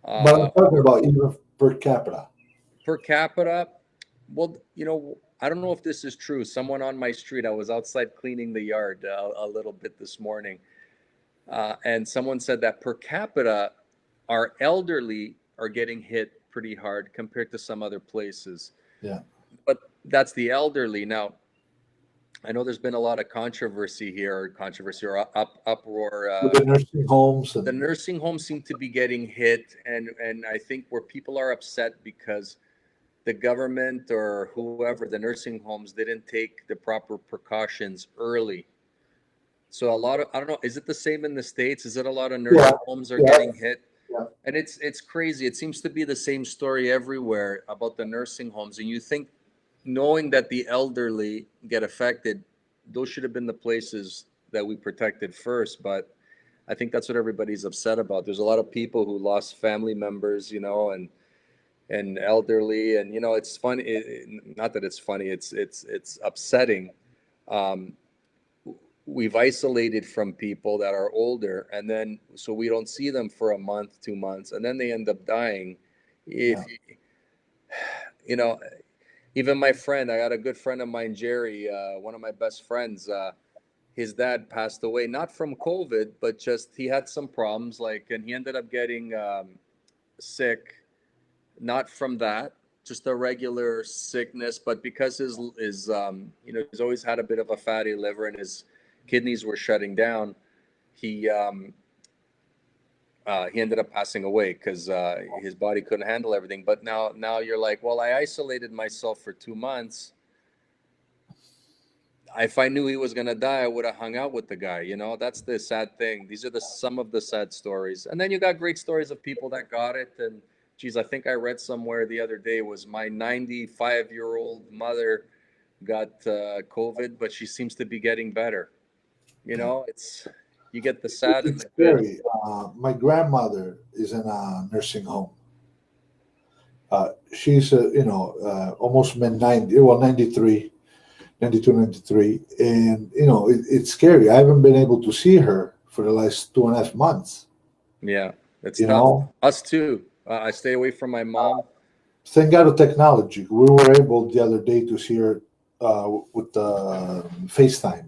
But I'm talking We're about even per capita. per capita. Well, I don't know if this is true. Someone on my street, I was outside cleaning the yard a little bit this morning, and someone said that per capita, our elderly are getting hit pretty hard compared to some other places. Yeah. But that's the elderly. Now, I know there's been a lot of controversy here, or controversy or uproar. With the nursing homes The and nursing homes seem to be getting hit, and I think where people are upset because the government or whoever, the nursing homes, didn't take the proper precautions early. So a lot of, I don't know, is it the same in the States? Is it a lot of yeah, nursing homes are yeah, getting hit? yeah. And it's crazy. It seems to be the same story everywhere about the nursing homes. And you think, knowing that the elderly get affected, those should have been the places that we protected first. But I think that's what everybody's upset about. There's a lot of people who lost family members, and elderly, and it's funny. Not that it's funny. It's upsetting. Um, we've isolated from people that are older, and then so we don't see them for a month, 2 months, and then they end up dying. Yeah. If you know, even my friend, I got a good friend of mine, Jerry, one of my best friends. His dad passed away not from COVID, but just he had some problems, and he ended up getting sick, not from that, just a regular sickness, but because he's always had a bit of a fatty liver and his kidneys were shutting down. He he ended up passing away because his body couldn't handle everything. But now you're like, well, I isolated myself for 2 months. If I knew he was gonna die, I would have hung out with the guy. That's the sad thing. These are the some of the sad stories, and then you got great stories of people that got it. And geez, I think I read somewhere the other day was my 95-year-old mother got COVID, but she seems to be getting better. Yeah. It's you get the sad and It's the good. scary. My grandmother is in a nursing home. She's almost mid 90, well 93, 92, 93, and it's scary. I haven't been able to see her for the last 2.5 months. Yeah, it's You tough. know, Us too. I stay away from my mom. thank God of technology. We were able the other day to see her with FaceTime.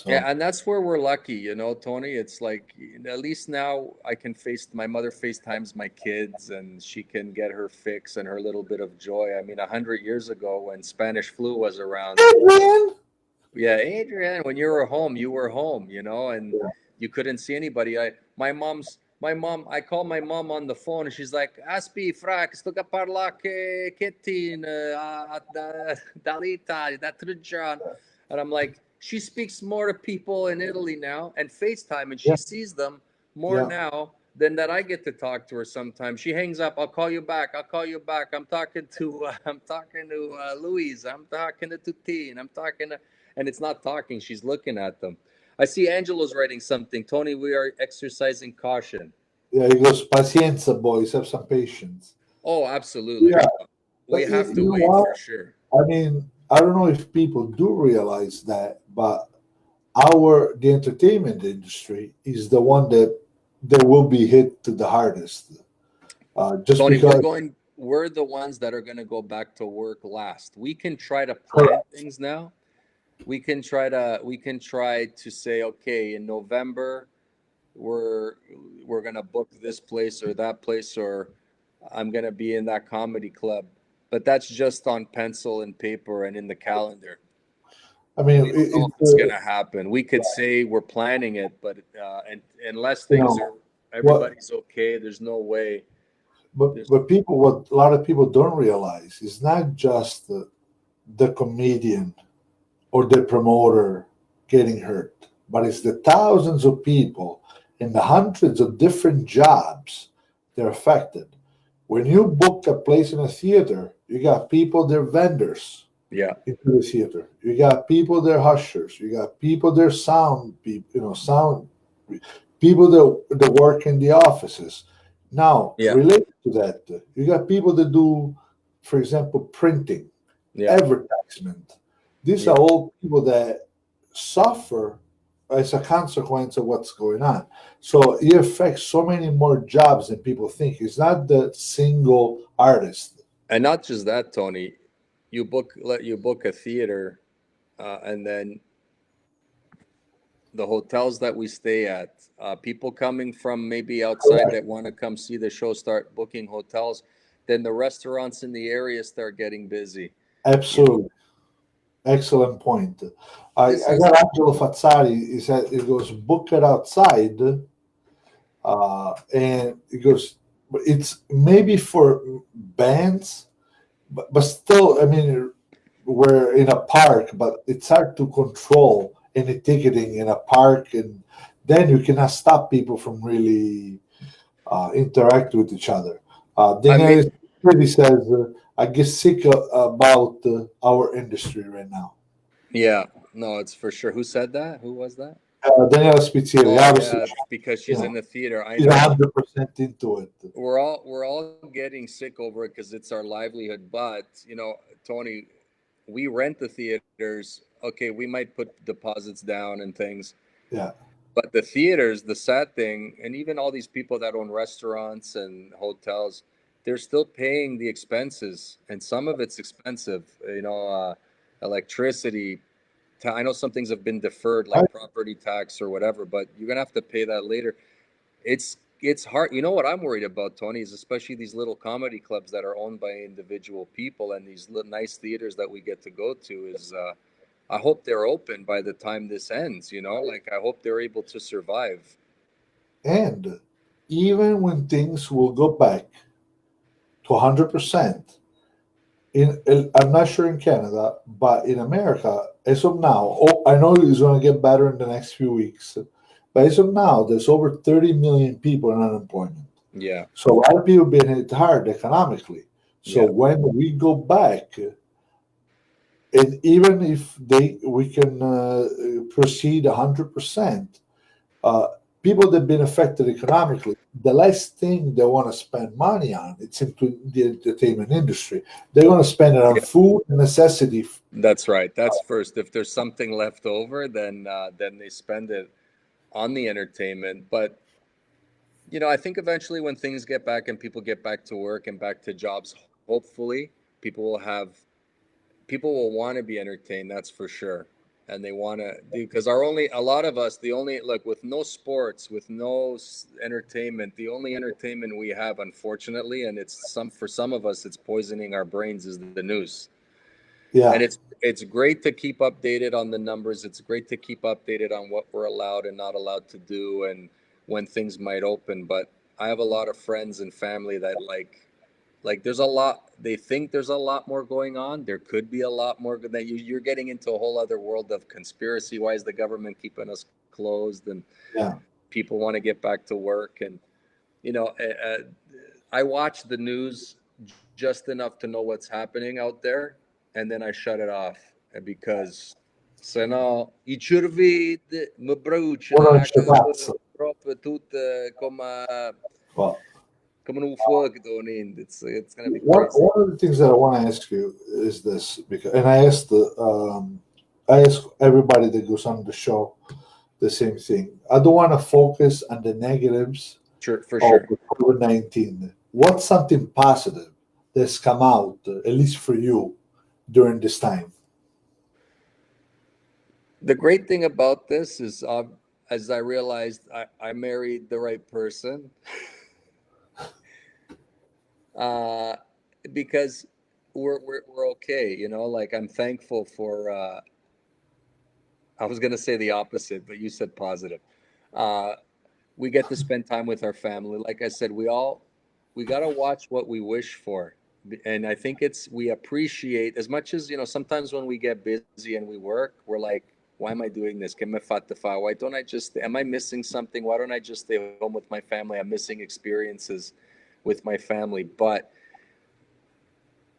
Yeah, So and that's where we're lucky, Tony. It's like at least now I can my mother FaceTimes my kids and she can get her fix and her little bit of joy. I mean, 100 years ago when Spanish flu was around, Adrian. yeah, Adrian, when you were home, and Yeah, you couldn't see anybody. My mom, I called my mom on the phone and she's like, Aspi, frac, sto a parlare che tin, dalita, da Trujan. And I'm like, she speaks more to people in Italy now and FaceTime, and she yeah, sees them more yeah. now than that I get to talk to her sometimes. She hangs up. I'll call you back. I'll call you back. I'm talking to Louise. I'm talking to Tutine. I'm talking to, and it's not talking. She's looking at them. I see Angelo's writing something. Tony, we are exercising caution. Yeah, he goes, "Pacienza, boys, have some patience." Oh, absolutely. Yeah, We but have to you know wait what? for sure. I mean, I don't know if people do realize that, but the entertainment industry is the one that will be hit to the hardest. Just Tony, because, we're the ones that are going to go back to work last. We can try to plan correct. things now. We can try to say, okay, in November we're we're going to book this place or that place, or I'm going to be in that comedy club. But that's just on pencil and paper and in the calendar. I mean, We don't know if it's going to happen. We could say we're planning it, but and unless you things know are what? everybody's okay, there's no way. There's But people, what a lot of people don't realize is not just the comedian or the promoter getting hurt, but it's the thousands of people in the hundreds of different jobs they're affected. When you book a place in a theater, you got people, they're vendors yeah, into the theater. You got people, they're hushers. You got people, they're sound people, sound people that work in the offices. Now, yeah, related to that, you got people that do, for example, printing, yeah, advertisement. These are yeah. all people that suffer as a consequence of what's going on. So it affects so many more jobs than people think. It's not the single artist. And not just that, Tony. You book a theater, and then the hotels that we stay at, people coming from maybe outside Correct. that want to come see the show start booking hotels. Then the restaurants in the area start getting busy. You know, Absolutely. Excellent point. this I is got Angelo Fazzari. He said it goes book it outside, and it goes. It's maybe for bands, but still, I mean, we're in a park, but it's hard to control any ticketing in a park, and then you cannot stop people from really interact with each other. I Daniel mean, really says, "I get sick about our industry right now." yeah, no, it's for sure. Who said that? Who was that? Daniela Spitzieri, Oh obviously, yeah, because you she's in know, the theater. I she's know. 100% into it. We're all getting sick over it because it's our livelihood. But Tony, we rent the theaters. Okay, we might put deposits down and things, Yeah, but the theaters, the sad thing, and even all these people that own restaurants and hotels, they're still paying the expenses, and some of it's expensive. Electricity. I know some things have been deferred, I, like property tax or whatever, but you're gonna have to pay that later. It's hard. You know what I'm worried about, Tony, is especially these little comedy clubs that are owned by individual people and these nice theaters that we get to go to. Is I hope they're open by the time this ends. Like I hope they're able to survive. and even when things will go back to 100%, I'm not sure in Canada, but in America, as of now, I know it's going to get better in the next few weeks, but as of now, there's over 30 million people in unemployment. Yeah, So a lot of people been hit hard economically. So yeah, when we go back, and even if we can proceed 100%, uh, people that have been affected economically, the last thing they want to spend money on, it's into the entertainment industry. They're going to spend it on yeah. food and necessity. That's right. That's first. If there's something left over, then they spend it on the entertainment. But I think eventually when things get back and people get back to work and back to jobs, hopefully people will have people will want to be entertained, that's for sure. And they want to do because our only a lot of us the only look with no sports, with no entertainment, the only entertainment we have, unfortunately, and it's some for some of us it's poisoning our brains, is the news. And Yeah, it's great to keep updated on the numbers. It's great to keep updated on what we're allowed and not allowed to do and when things might open. But I have a lot of friends and family that like there's a lot, they think there's a lot more going on. There could be a lot more that you're getting into a whole other world of conspiracy. Why is the government keeping us closed? And yeah. people want to get back to work. And you know uh, I watch the news just enough to know what's happening out there, and then I shut it off because Se no, i cervelli mi bruciano Ora a c'è pazzo. proprio tutto Well, come un fuoco down in. It's gonna be crazy. one of the things that I want to ask you is this, because, and I ask everybody that goes on the show the same thing. I don't want to focus on the negatives Sure, for of sure. the COVID-19. What's something positive that's come out, at least for you, during this time? The great thing about this is, as I realized, I married the right person, uh, because we're okay. You know, like I'm thankful for. I was gonna say the opposite, but you said positive. Uh, we get to spend time with our family. Like I said, we gotta watch what we wish for, and I think it's we appreciate as much as sometimes when we get busy and we work, we're like, why am I doing this? Que me fate fa? Why don't I just? Am I missing something? Why don't I just stay home with my family? I'm missing experiences with my family, but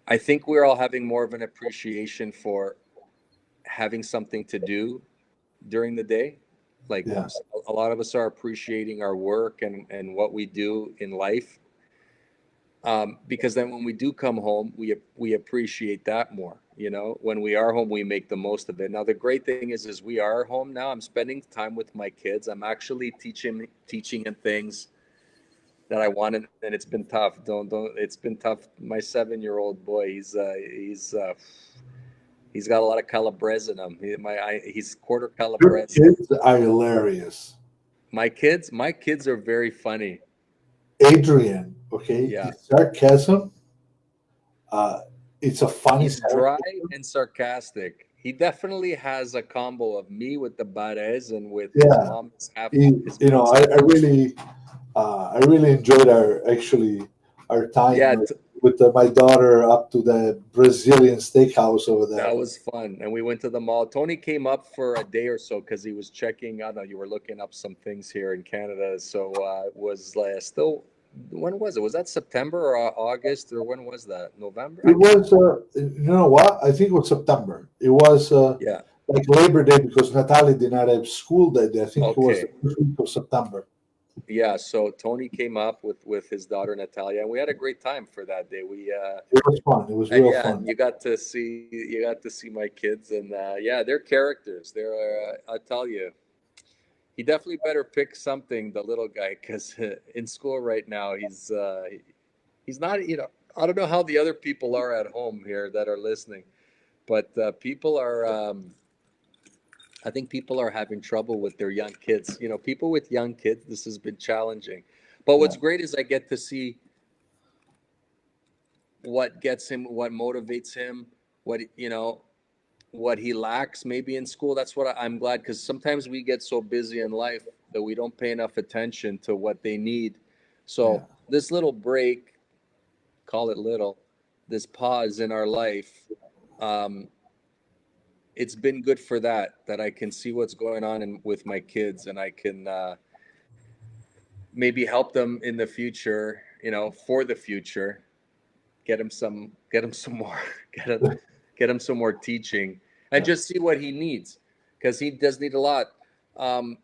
I think we're all having more of an appreciation for having something to do during the day. Like Yeah, a lot of us are appreciating our work and what we do in life, because then when we do come home, we appreciate that more. You know, when we are home, we make the most of it. Now, the great thing is we are home now. I'm spending time with my kids. I'm actually teaching them things that I wanted, and it's been tough. Don't. It's been tough. My 7-year-old boy, he's got a lot of calabrese in him. He's quarter your calabrese. kids are hilarious. My kids are very funny. Adrian, okay, Yeah. his sarcasm, uh, it's a funny He's dry sarcasm. and sarcastic. He definitely has a combo of me with the Bares and with his Yeah, mom is half he, his you know, mom's half. I really enjoyed our time Yeah, with my daughter up to the Brazilian steakhouse over that there. was fun. And we went to the mall. Tony came up for a day or so because he was checking. I don't know, you were looking up some things here in Canada. So it was still, when was it? Was that September or August, or when was that? November? I It can't. was, you know what? I think it was September. It was Yeah. like Labor Day because Natalie did not have school that day. I think it was the Okay. first week of September. Yeah, so Tony came up with his daughter Natalia, and we had a great time for that day. It was fun. It was And real yeah, fun. and you got to see my kids, and yeah, they're characters. I tell you, he definitely better pick something, the little guy, because in school right now he's not. I don't know how the other people are at home here that are listening, but people are. I think people are having trouble with their young kids. People with young kids, this has been challenging. But Yeah, what's great is I get to see what gets him, what motivates him, what he lacks maybe in school. That's what I'm glad, because sometimes we get so busy in life that we don't pay enough attention to what they need. yeah, So this little break, call it little, this pause in our life, um, it's been good for that I can see what's going on with my kids, and I can maybe help them in the future, for the future, get him some more get him some more teaching, and yeah. just see what he needs, because he does need a lot. um,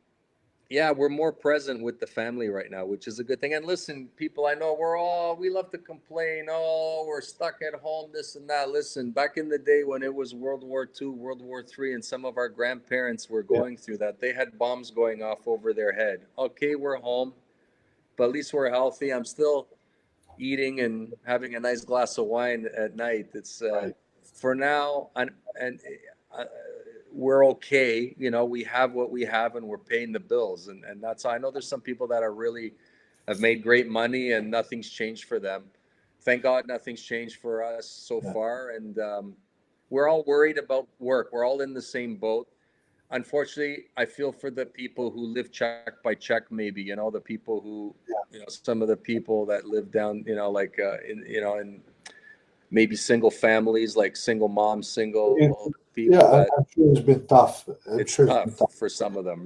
yeah, we're more present with the family right now, which is a good thing. And listen, people, I know we love to complain, oh, we're stuck at home, this and that. Listen, back in the day when it was World War II, World War III, and some of our grandparents were Yeah. going through that, they had bombs going off over their head. Okay, we're home, but at least we're healthy. I'm still eating and having a nice glass of wine at night. It's Right. for now, and uh, we're okay. We have what we have, and we're paying the bills, and that's. I know there's some people that are really have made great money, and nothing's changed for them. Thank God, nothing's changed for us so Yeah. far, and we're all worried about work. We're all in the same boat. Unfortunately, I feel for the people who live check by check, maybe, the people who, some of the people that live down, like, in maybe single families, like single moms, It, single yeah, people that I'm sure it's been tough. I'm it's sure it's been tough tough. for some of them.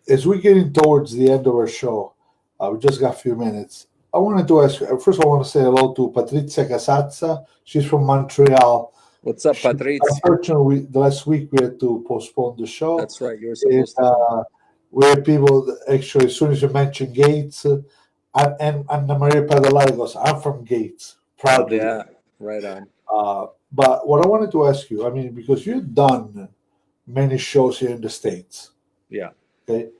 As we're getting towards the end of our show, we just got a few minutes. I wanted to ask. First, I want to say hello to Patrizia Casazza. She's from Montreal. What's up, Patrizio? Unfortunately, the last week we had to postpone the show. That's right. You were And, supposed to come. we had people that actually, as soon as you mentioned Gates, and Anna Maria Padalari goes, I'm from Gates, proudly. Yeah, right on. But what I wanted to ask you, I mean, because you've done many shows here in the States, Yeah. okay?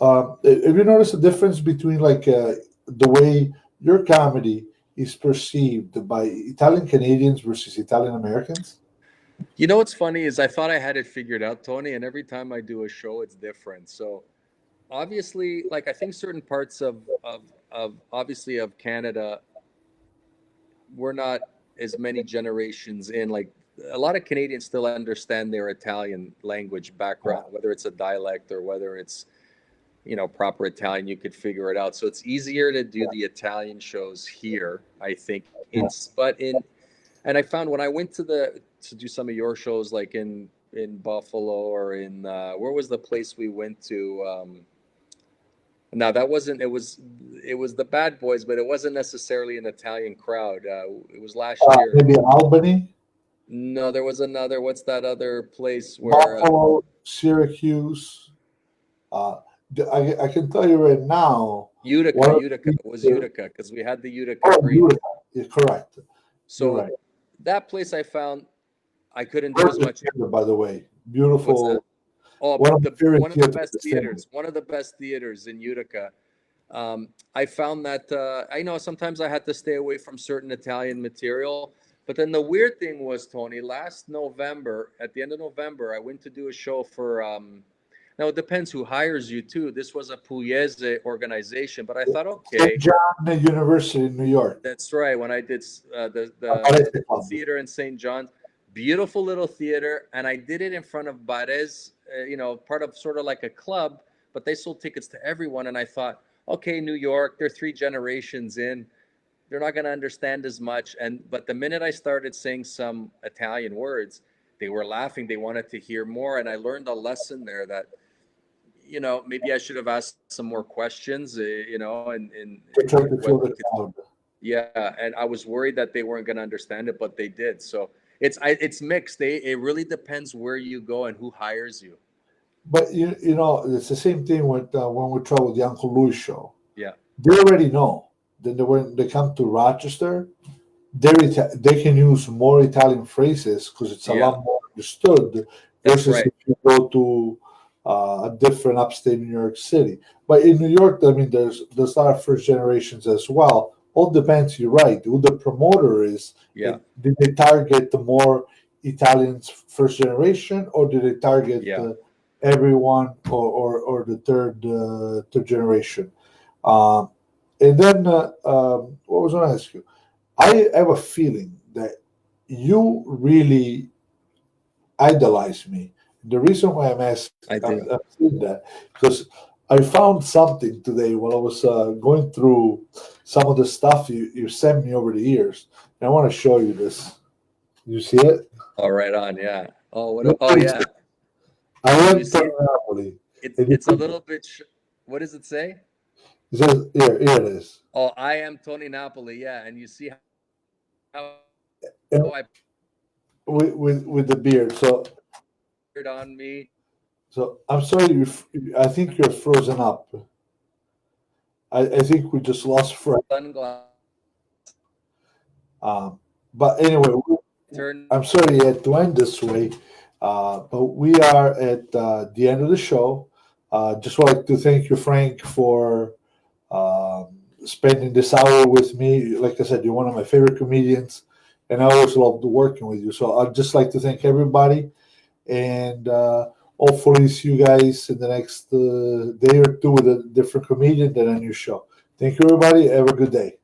Have you noticed a difference between like the way your comedy is perceived by Italian Canadians versus Italian Americans? You know what's funny is I thought I had it figured out, Tony, and every time I do a show, it's different. So obviously, like I think certain parts of obviously of Canada, we're not as many generations in. Like a lot of Canadians still understand their Italian language background, whether it's a dialect or whether it's proper Italian, you could figure it out. So it's easier to do the Italian shows here, I think. Yeah. But in and I found when I went to do some of your shows, like in Buffalo or in where was the place we went to? No, that wasn't. It was the Bad Boys, but it wasn't necessarily an Italian crowd. It was last year. Maybe Albany, No, there was another. What's that other place where Buffalo, Syracuse. Uh, I can tell you right now, Utica? one of Utica, the it was Utica because we had the Utica oh, Greek. Utica. You're correct. You're So right. that place I found I couldn't do as Perfect much. theater, by the way. What's that? Beautiful. Oh, One of my the favorite one of the theaters in best the city. theaters, one of the best theaters in Utica. I found that I know sometimes I had to stay away from certain Italian material, but then the weird thing was, Tony, last November, at the end of November, I went to do a show for. Now it depends who hires you too. This was a Pugliese organization, but I thought, St. okay, John University in New York. that's right. When I did the Aparece the Club. theater in St. John's, beautiful little theater, and I did it in front of Bares, part of sort of like a club, but they sold tickets to everyone. And I thought, okay, New York, they're three generations in, they're not going to understand as much. But the minute I started saying some Italian words, they were laughing. They wanted to hear more, and I learned a lesson there that maybe I should have asked some more questions, and To try to what fill we the could. crowd. Yeah, and I was worried that they weren't going to understand it, but they did. So it's mixed. It really depends where you go and who hires you. But you know, it's the same thing with when we travel the Uncle Louis show. Yeah, They already know. Then when they come to Rochester, they can use more Italian phrases because it's a yeah, lot more understood that's versus right. if you go to a different upstate New York City. But in New York, I mean, there's a lot of first generations as well. All depends. You're right. Who the promoter is. Yeah, Did they target the more Italians first generation, or did they target yeah. everyone, or the third generation? Um, and then what was I going to ask you? I have a feeling that you really idolize me. The reason why I do. I'm saying that because I found something today when I was going through some of the stuff you sent me over the years. And I want to show you this. You see it? All right, on. Yeah. Oh, what? What Oh, is yeah. it? I You am see, Tony Napoli. it's And you it's a put, little bit. What does it say? it says, here it is. Oh, I am Tony Napoli. Yeah, and you see how And I with the beard. put on me So I'm sorry. I think you're frozen up. I think we just lost Frank. sunglasses. Um, but anyway, Turn. I'm sorry you had to end this way, but we are at the end of the show. Just would like to thank you, Frank, for spending this hour with me. Like I said, you're one of my favorite comedians, and I always loved working with you. So I'd just like to thank everybody, and hopefully see you guys in the next day or two with a different comedian than a new show. Thank you, everybody. Have a good day.